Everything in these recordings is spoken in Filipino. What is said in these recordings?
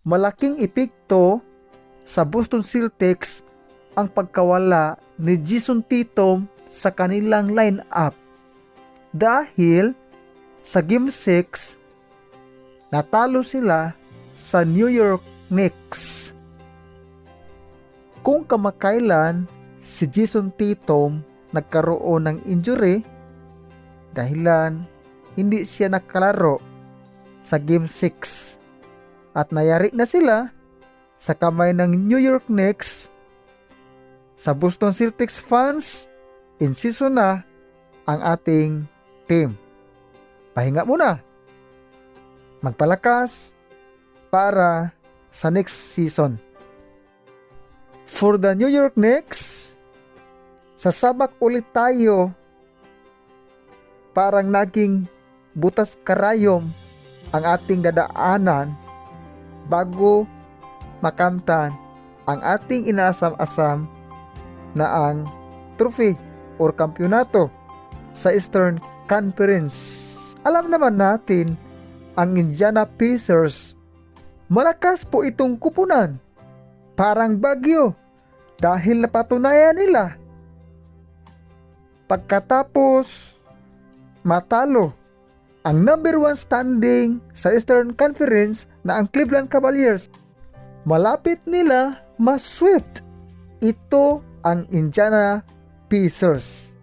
Malaking epekto sa Boston Celtics ang pagkawala ni Jason Tatum sa kanilang lineup dahil sa Game 6 natalo sila sa New York Knicks. Kung kamakailan si Jason Tatum nagkaroon ng injury dahilan hindi siya nakalaro sa Game 6 at nayari na sila sa kamay ng New York Knicks. Sa Boston Celtics fans, in season na ang ating team. Pahinga muna. Magpalakas para sa next season. For the New York Knicks, sasabak ulit tayo. Parang naging butas karayom ang ating dadaanan bago makamtan ang ating inaasam-asam na ang trophy or kampyonato sa Eastern Conference. Alam naman natin ang Indiana Pacers. Malakas po itong kupunan. Parang bagyo dahil napatunayan nila pagkatapos matalo ang number 1 standing sa Eastern Conference na ang Cleveland Cavaliers. Malapit nila ma-swept ito ang Indiana Pacers.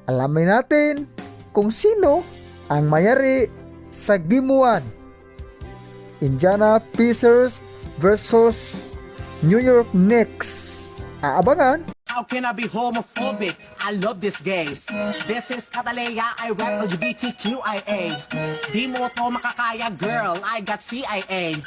Alamin natin kung sino ang mayari sa Game 1. Indiana Pacers versus New York Knicks. Aabangan. How can I be homophobic? I love these gays. This is Catalea, I rap LGBTQIA. Di mo to makakaya, girl, I got CIA.